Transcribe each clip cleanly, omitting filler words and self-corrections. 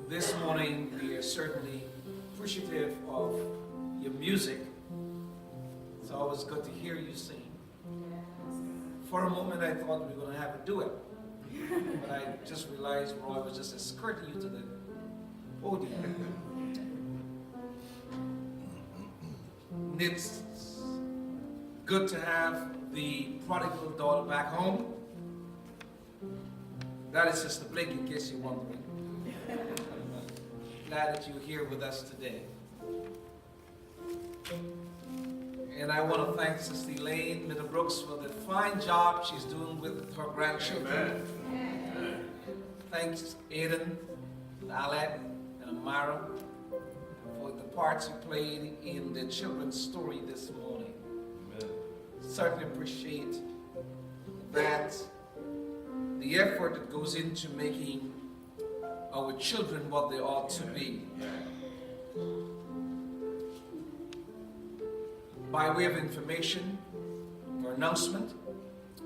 This morning we are certainly appreciative of your music. It's always good to hear you sing. For a moment I thought we were going to have a duet, but I just realized Roy was just escorting you to the podium. It's good to have the prodigal daughter back home. That is Sister Blake, in case you're wondering. Glad that you're here with us today. And I want to thank Sister Elaine Middlebrooks for the fine job she's doing with her grandchildren. Amen. Thanks Aiden, Alec, and Amara for the parts you played in the children's story this morning. Amen. Certainly appreciate that, the effort that goes into making our children what they ought to be. By way of information or announcement,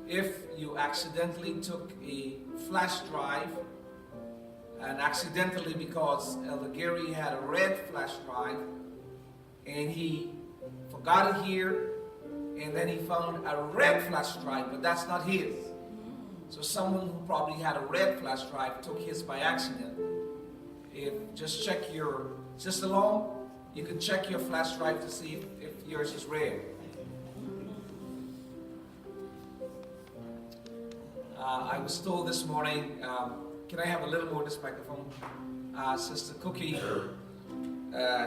if you accidentally took a flash drive, and accidentally because Elder Gary had a red flash drive and he forgot it here, and then he found a red flash drive, but that's not his. So someone who probably had a red flash drive took his by accident. Just check your sister along, you can check your flash drive to see if yours is red. I was told this morning, can I have a little more this microphone? Sister Cookie,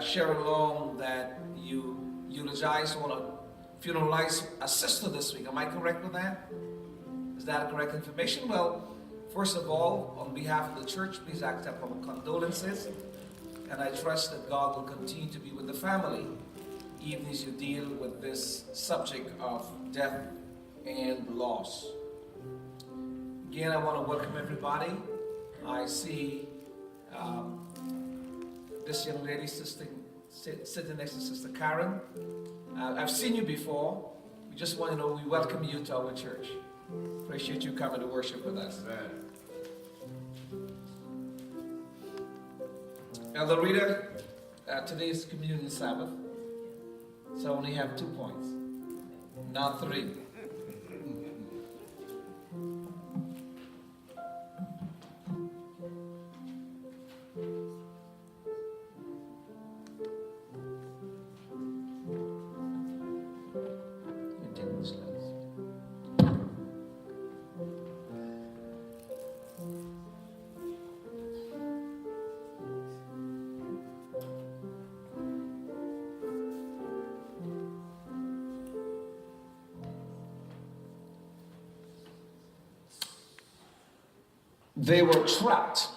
Sharon Long, that you eulogized on a funeralized a sister this week. Am I correct with that? Is that correct information? Well, first of all, on behalf of the church, please accept our condolences. And I trust that God will continue to be with the family, even as you deal with this subject of death and loss. Again, I want to welcome everybody. I see this young lady sitting next to Sister Karen. I've seen you before. We just want to know we welcome you to our church. Appreciate you coming to worship with us. Amen. Elder Rita, today is Communion Sabbath, so I only have 2 points, not 3. They were trapped,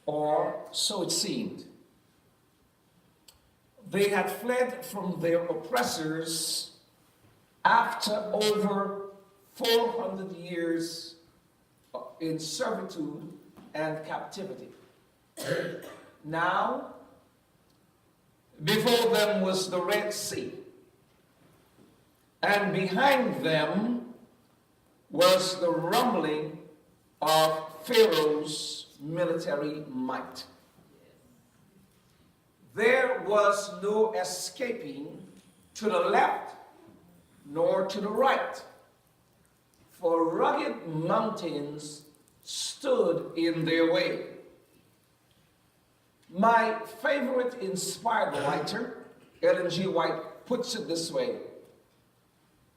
or so it seemed. They had fled from their oppressors after over 400 years in servitude and captivity. Now, before them was the Red Sea, and behind them was the rumbling of Pharaoh's military might. There was no escaping to the left nor to the right, for rugged mountains stood in their way. My favorite inspired writer, Ellen G. White, puts it this way: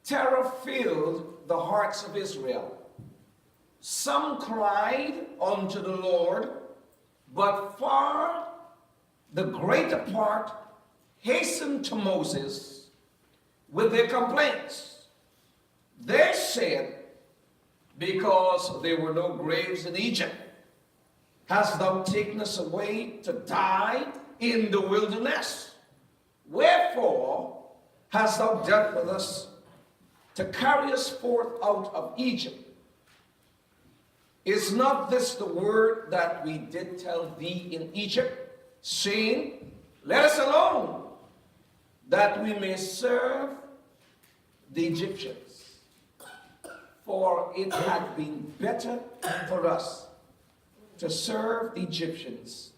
terror filled the hearts of Israel. Some cried unto the Lord, but far the greater part hastened to Moses with their complaints. They said, because there were no graves in Egypt, hast thou taken us away to die in the wilderness? Wherefore hast thou dealt with us to carry us forth out of Egypt? Is not this the word that we did tell thee in Egypt, saying, let us alone, that we may serve the Egyptians? For it had been better for us to serve the Egyptians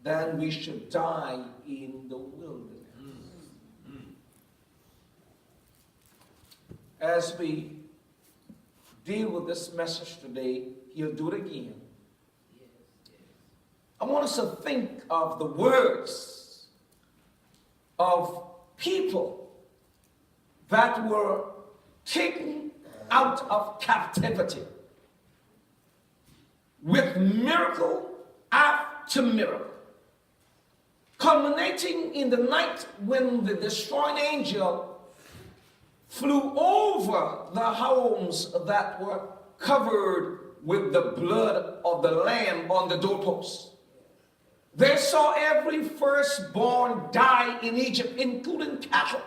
than we should die in the wilderness. As we deal with this message today, he'll do it again. I want us to think of the words of people that were taken out of captivity with miracle after miracle, culminating in the night when the destroying angel flew over the homes that were covered with the blood of the lamb on the doorposts. They saw every firstborn die in Egypt, including cattle.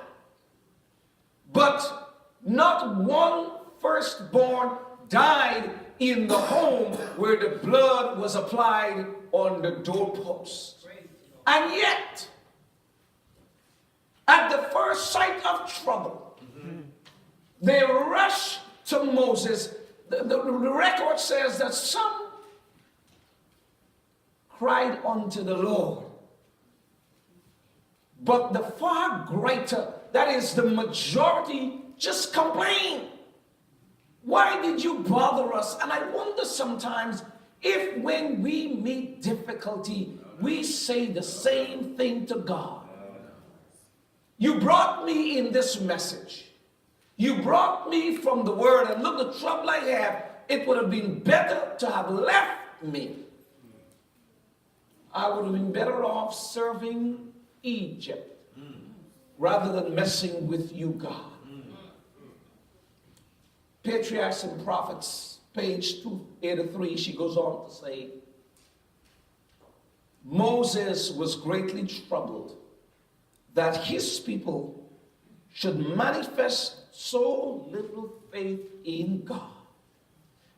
But not one firstborn died in the home where the blood was applied on the doorposts. And yet, at the first sight of trouble, they rushed to Moses. The record says that some cried unto the Lord, but the far greater, that is the majority, just complained. Why did you bother us? And I wonder sometimes if when we meet difficulty, we say the same thing to God. You brought me in this message. You brought me from the word, and look the trouble I have. It would have been better to have left me. I would have been better off serving Egypt rather than messing with you, God. Patriarchs and Prophets, page 283, she goes on to say, Moses was greatly troubled that his people should manifest so little faith in God.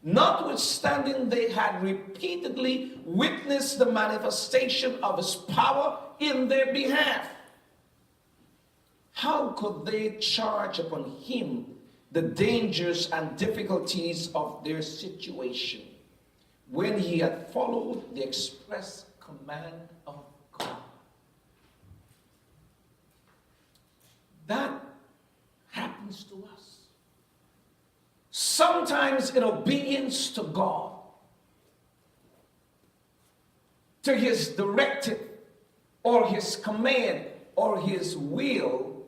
Notwithstanding, they had repeatedly witnessed the manifestation of his power in their behalf. How could they charge upon him the dangers and difficulties of their situation when he had followed the express command of God? That happens to us. Sometimes in obedience to God, to his directive or his command or his will,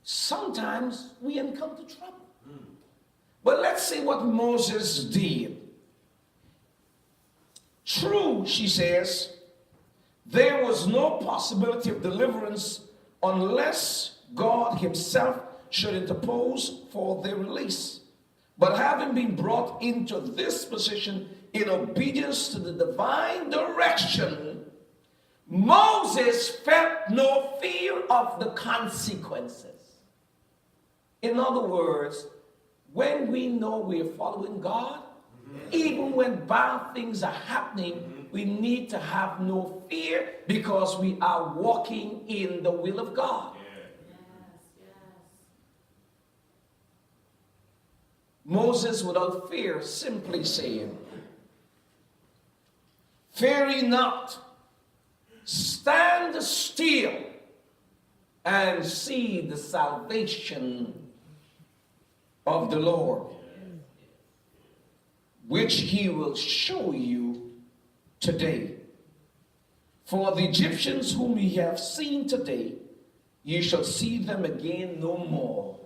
sometimes we encounter trouble. But let's see what Moses did. True, she says, there was no possibility of deliverance unless God himself should interpose for their release. But having been brought into this position in obedience to the divine direction, Moses felt no fear of the consequences. In other words, when we know we're following God, even when bad things are happening, we need to have no fear because we are walking in the will of God. Moses, without fear, simply saying, "Fear ye not, stand still and see the salvation of the Lord, which he will show you today. For the Egyptians whom ye have seen today, ye shall see them again no more.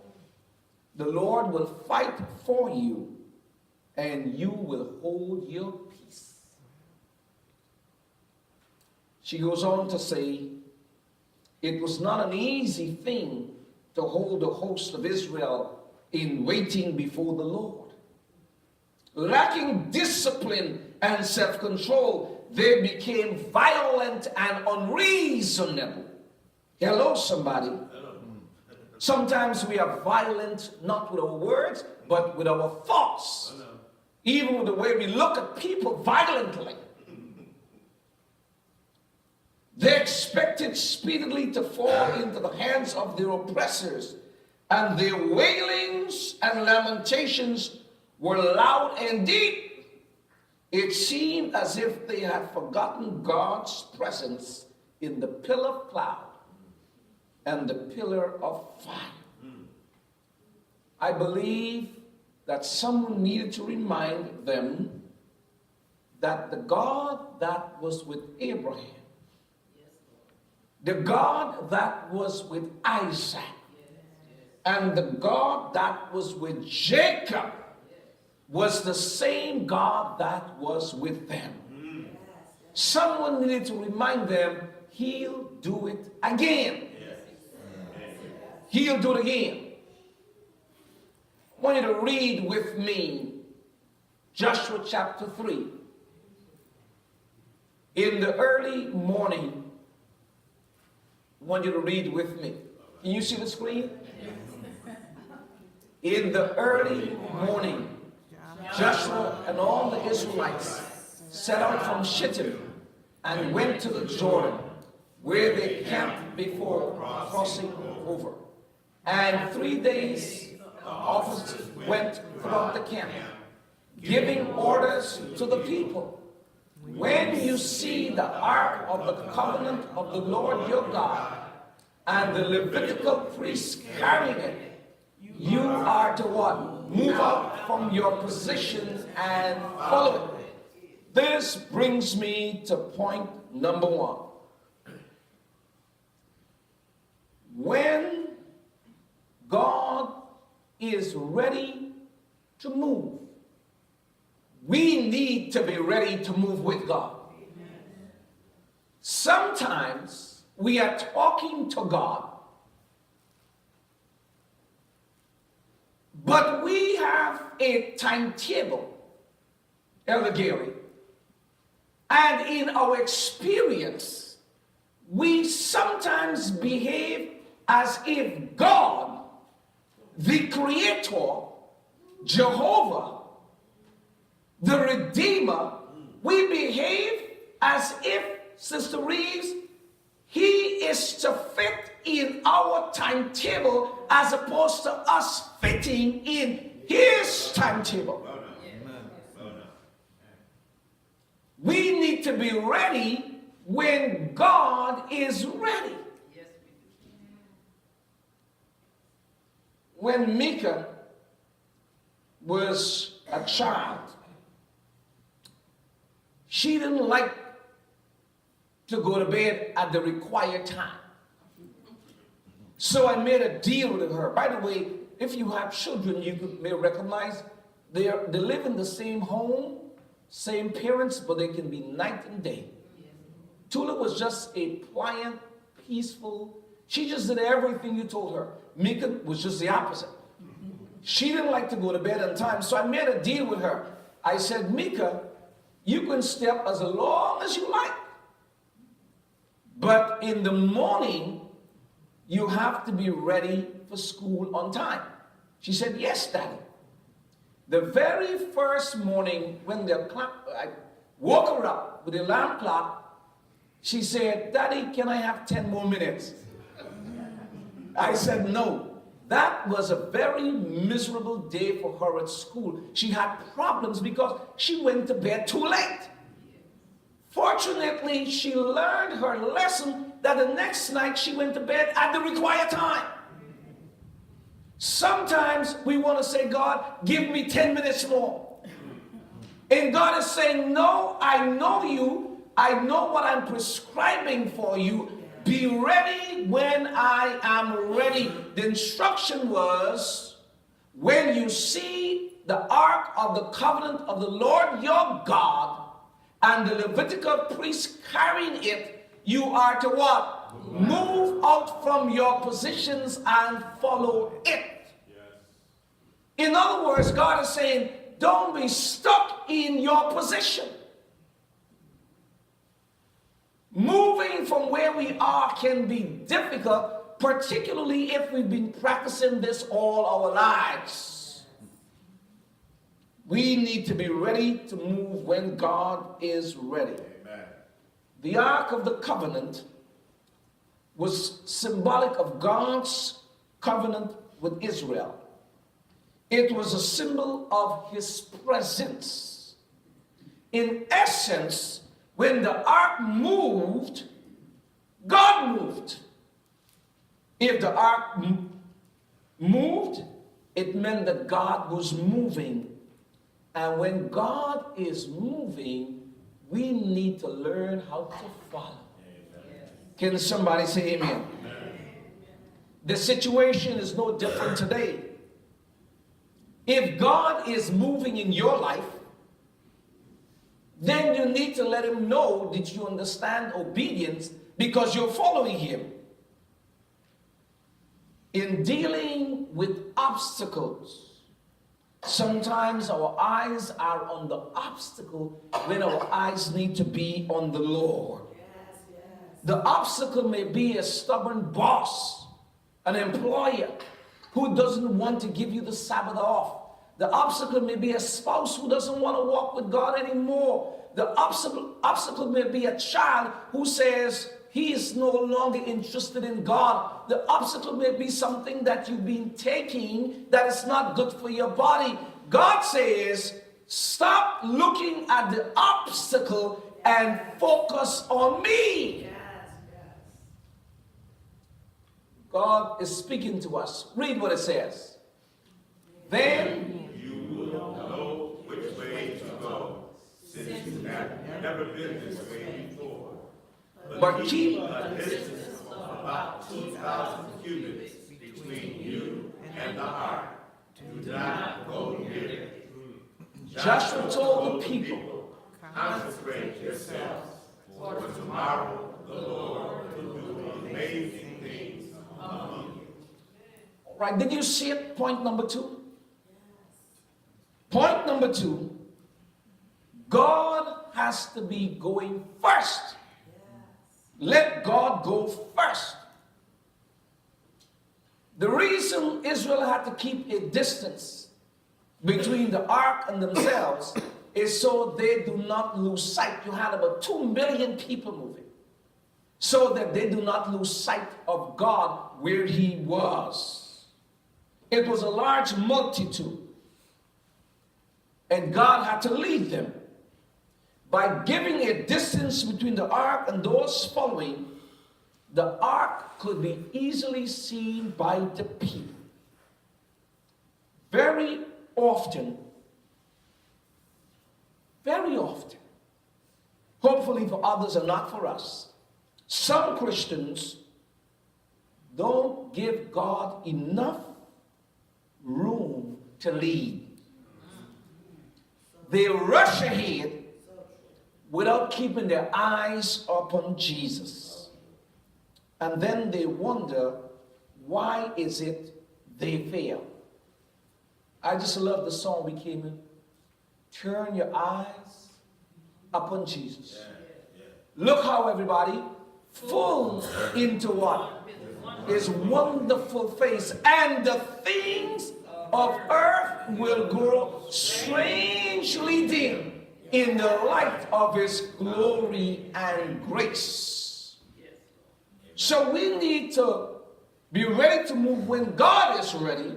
The Lord will fight for you, and you will hold your peace." She goes on to say, it was not an easy thing to hold the host of Israel in waiting before the Lord. Lacking discipline and self-control, they became violent and unreasonable. Hello, somebody. Sometimes we are violent, not with our words, but with our thoughts. Even with the way we look at people violently. They expected speedily to fall into the hands of their oppressors, and their wailings and lamentations were loud and deep. It seemed as if they had forgotten God's presence in the pillar of cloud and the pillar of fire. I believe that someone needed to remind them that the God that was with Abraham, the God that was with Isaac, and the God that was with Jacob was the same God that was with them. Someone needed to remind them, he'll do it again. He'll do it again. I want you to read with me Joshua chapter 3. In the early morning, I want you to read with me. Can you see the screen? In the early morning, Joshua and all the Israelites set out from Shittim and went to the Jordan, where they camped before crossing over. And 3 days the officers went throughout the camp, giving orders to the people. When you see the ark of the covenant of the Lord your God and the Levitical priests carrying it, you are to what? Move out from your position and follow it. This brings me to point number 1. When God is ready to move, we need to be ready to move with God. Sometimes we are talking to God, but we have a timetable, Elder Gary, and in our experience, we sometimes behave as if God, the Creator, Jehovah, the Redeemer, we behave as if, Sister Reeves, he is to fit in our timetable as opposed to us fitting in his timetable. We need to be ready when God is ready. When Micah was a child, she didn't like to go to bed at the required time. So I made a deal with her. By the way, if you have children, you may recognize they live in the same home, same parents, but they can be night and day. Tula was just a pliant, peaceful, she just did everything you told her. Mika was just the opposite. She didn't like to go to bed on time, so I made a deal with her. I said, Mika, you can stay up as long as you like. But in the morning, you have to be ready for school on time. She said, yes, Daddy. The very first morning when I woke her up with the alarm clock, she said, Daddy, can I have 10 more minutes? I said, no. That was a very miserable day for her at school. She had problems because she went to bed too late. Fortunately, she learned her lesson that the next night she went to bed at the required time. Sometimes we want to say, God, give me 10 minutes more. And God is saying, no, I know you. I know what I'm prescribing for you. Be ready when I am ready. The instruction was, when you see the ark of the covenant of the Lord your God and the Levitical priest carrying it, you are to what? Move out from your positions and follow it. In other words, God is saying, don't be stuck in your position. Moving from where we are can be difficult, particularly if we've been practicing this all our lives. We need to be ready to move when God is ready. Amen. The Ark of the Covenant was symbolic of God's covenant with Israel. It was a symbol of his presence. In essence, when the ark moved, God moved. If the ark moved, it meant that God was moving. And when God is moving, we need to learn how to follow. Amen. Can somebody say amen? Amen? The situation is no different today. If God is moving in your life, then you need to let him know that you understand obedience because you're following him. In dealing with obstacles, sometimes our eyes are on the obstacle when our eyes need to be on the Lord. Yes, yes. The obstacle may be a stubborn boss, an employer who doesn't want to give you the Sabbath off. The obstacle may be a spouse who doesn't want to walk with God anymore. The obstacle may be a child who says he is no longer interested in God. The obstacle may be something that you've been taking that is not good for your body. God says, stop looking at the obstacle and focus on me. Yes, yes. God is speaking to us. Read what it says. Then you will know which way to go, since you have never been this way before. But keep a distance of about 2,000 cubits between you and the ark. Do not go near it. Joshua told the people, consecrate yourselves, for tomorrow the Lord will do amazing things among you. All right, did you see it? Point number 2. Point number 2, God has to be going first. Let God go first. The reason Israel had to keep a distance between the ark and themselves is so they do not lose sight. You had about 2 million people moving, so that they do not lose sight of God where he was. It was a large multitude, and God had to lead them. By giving a distance between the ark and those following, the ark could be easily seen by the people. Very often, hopefully for others and not for us, some Christians don't give God enough room to lead. They rush ahead without keeping their eyes upon Jesus. And then they wonder, why is it they fail? I just love the song we came in. Turn your eyes upon Jesus. Look how everybody full into what? His wonderful face. And the things of earth will grow strangely dim in the light of his glory and grace. So we need to be ready to move when God is ready,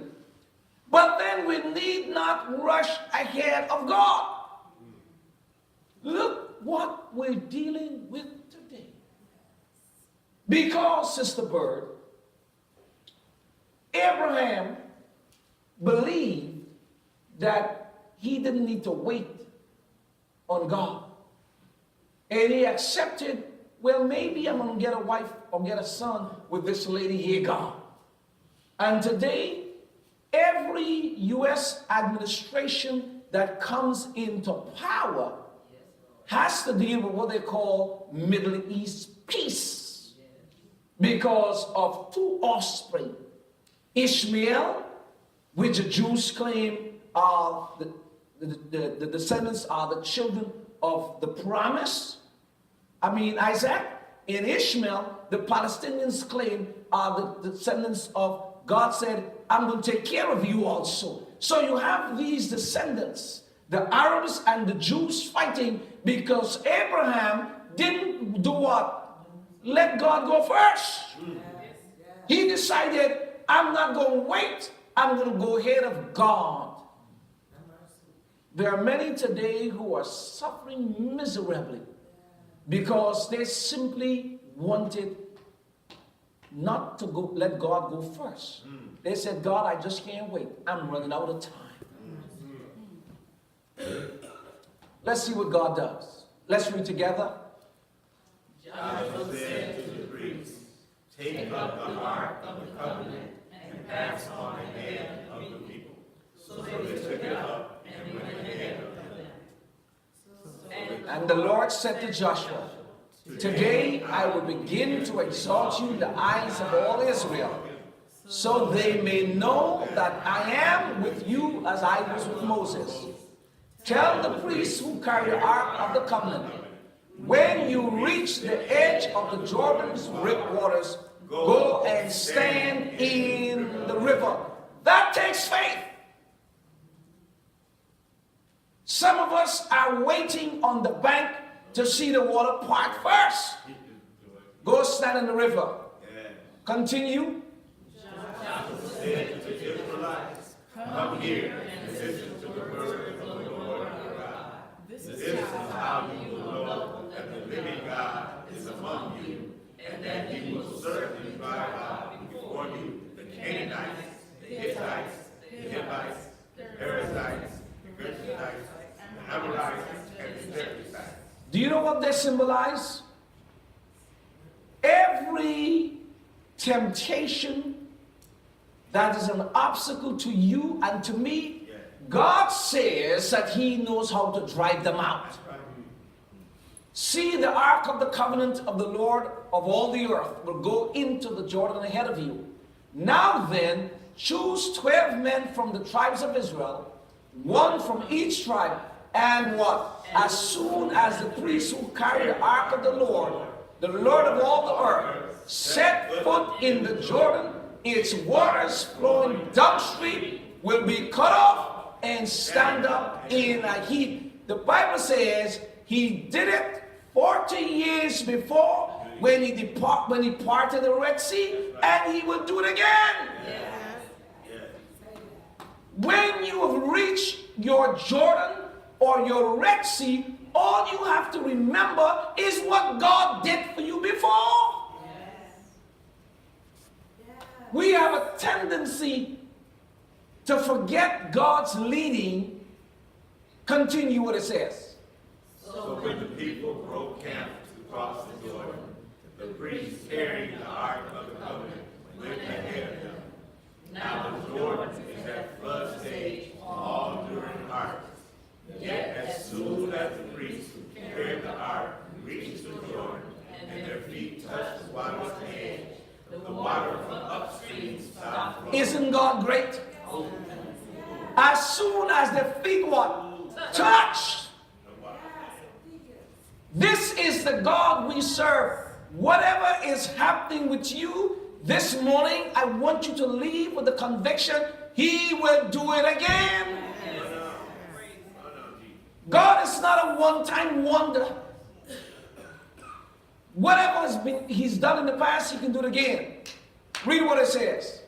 but then we need not rush ahead of God. Look what we're dealing with today. Because, Sister Bird, Abraham believed that he didn't need to wait on God. And he accepted, well, maybe I'm going to get a wife or get a son with this lady here, God. And today, every U.S. administration that comes into power has to deal with what they call Middle East peace. Because of 2 offspring. Ishmael, which the Jews claim are the descendants are the children of the promise. Isaac. And Ishmael, the Palestinians claim are the descendants of God said, I'm going to take care of you also. So you have these descendants, the Arabs and the Jews fighting because Abraham didn't do what? Let God go first. He decided, I'm not going to wait. I'm going to go ahead of God. There are many today who are suffering miserably because they simply wanted not to go, let God go first. They said, God, I just can't wait. I'm running out of time. Let's see what God does. Let's read together. Joshua said to the priests, take up the ark of the covenant and pass on ahead of the people. So they took it up and went ahead of them. And the Lord said to Joshua, today I will begin to exalt you in the eyes of all Israel, so they may know that I am with you as I was with Moses. Tell the priests who carry the ark of the covenant, when you reach the edge of the Jordan's waters, go and stand in the river. That takes faith. Some of us are waiting on the bank to see the water part first. Go stand in the river. Continue. Joshua said to the Israelites, come here and listen to the word of the Lord your God. This is how you will know that the living God is among you, and that he will certainly drive out before you the Canaanites, the Hittites, the Hivites, the Perizzites, the Girgashites, the Amorites, and the Jebusites. Do you know what they symbolize? Every temptation that is an obstacle to you and to me, God says that he knows how to drive them out. See, the ark of the covenant of the Lord of all the earth will go into the Jordan ahead of you. Now then, choose 12 men from the tribes of Israel, one from each tribe, and what? As soon as the priests who carry the ark of the Lord of all the earth, set foot in the Jordan, its waters flowing downstream will be cut off and stand up in a heap. The Bible says he did it 40 years before when he parted the Red Sea, and he will do it again. When you have reached your Jordan or your Red Sea, all you have to remember is what God did for you before. We have a tendency to forget God's leading. Continue what it says. So when the people broke camp to cross the Jordan, the priests carrying the ark of the covenant went ahead of them. Now the Jordan is at flood stage all during harvest. Yet as soon as the priests who carried the ark reached the Jordan and their feet touched the water's edge, the water from upstream stopped flowing. Isn't God great? As soon as the feet touched. This is the God we serve. Whatever is happening with you this morning, I want you to leave with the conviction he will do it again. God is not a one-time wonder. Whatever he's done in the past, he can do it again. Read what it says.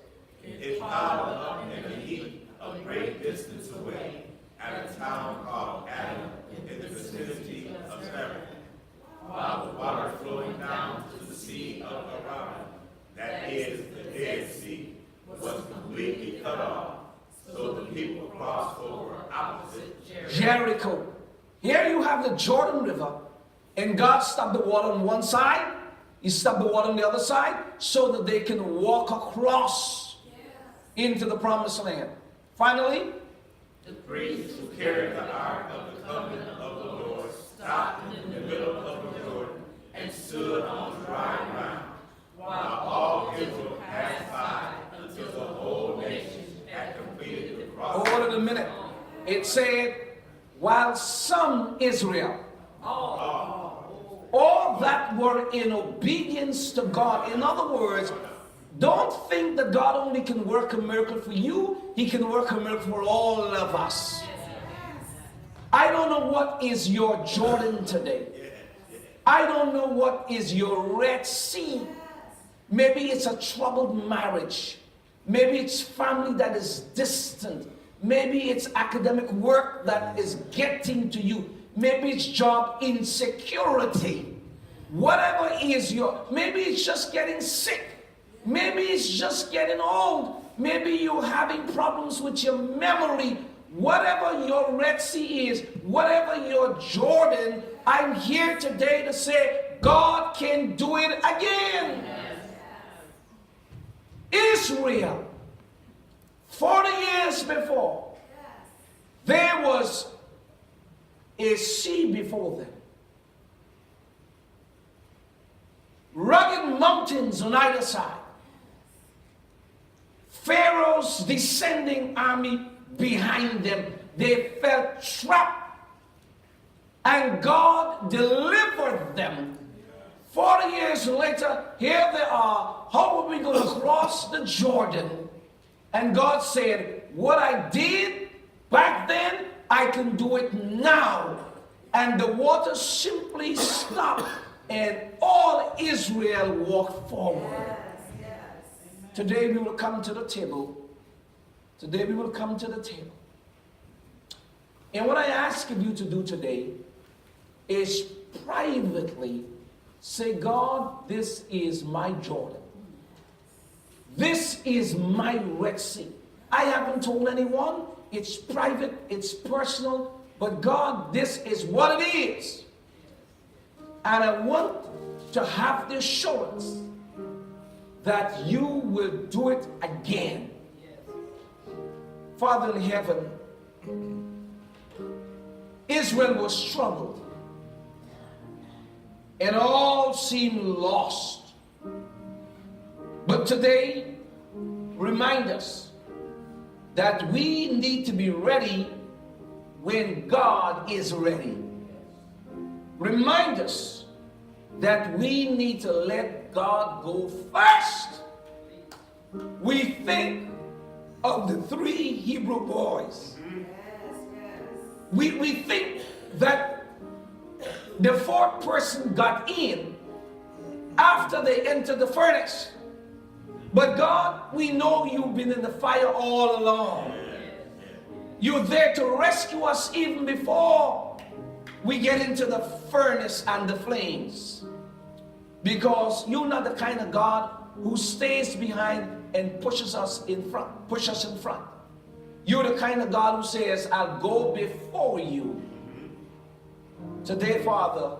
It piled up in a heap a great distance away at a town called Adam in the vicinity of Sharon, while the water flowing down to the sea of Arabah, that is the Dead Sea, was completely cut off, so the people crossed over opposite Jericho. Here you have the Jordan River, and God stopped the water on one side, he stopped the water on the other side, so that they can walk across into the promised land. Finally, the priests who carried the ark of the covenant of the Lord stopped in the middle of the Jordan and stood on dry ground, while all Israel passed by until the whole nation had completed the crossing. hold it a minute. It said, while some Israel, all that were in obedience to God. In other words, don't think that God only can work a miracle for you, he can work a miracle for all of us. I don't know what is your Jordan today. I don't know what is your Red Sea. Maybe it's a troubled marriage. Maybe it's family that is distant. Maybe it's academic work that is getting to you. Maybe it's job insecurity. Whatever is maybe it's just getting sick. Maybe it's just getting old. Maybe you're having problems with your memory. Whatever your Red Sea is, whatever your Jordan, I'm here today to say God can do it again. Israel, 40 years before, there was a sea before them. Rugged mountains on either side. Pharaoh's descending army behind them. They felt trapped. And God delivered them. 40 years later, here they are. How are we going to cross the Jordan? And God said, what I did back then, I can do it now. And the water simply stopped. And all Israel walked forward. Today we will come to the table. Today we will come to the table. And what I ask of you to do today is privately say, God, this is my Jordan. This is my Red Sea. I haven't told anyone. It's private. It's personal. But God, this is what it is. And I want to have the assurance that you will do it again. Father in heaven, Israel was troubled and all seemed lost. But today, remind us that we need to be ready when God is ready. Remind us that we need to let God go first. We think of the 3 Hebrew boys. We think that the 4th person got in after they entered the furnace. But God, we know you've been in the fire all along. You're there to rescue us even before we get into the furnace and the flames. Because you're not the kind of God who stays behind and pushes us in front. You're the kind of God who says, I'll go before you. Today, Father,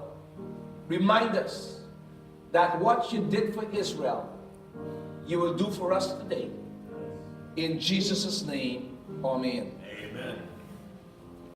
remind us that what you did for Israel, you will do for us today. In Jesus' name, amen.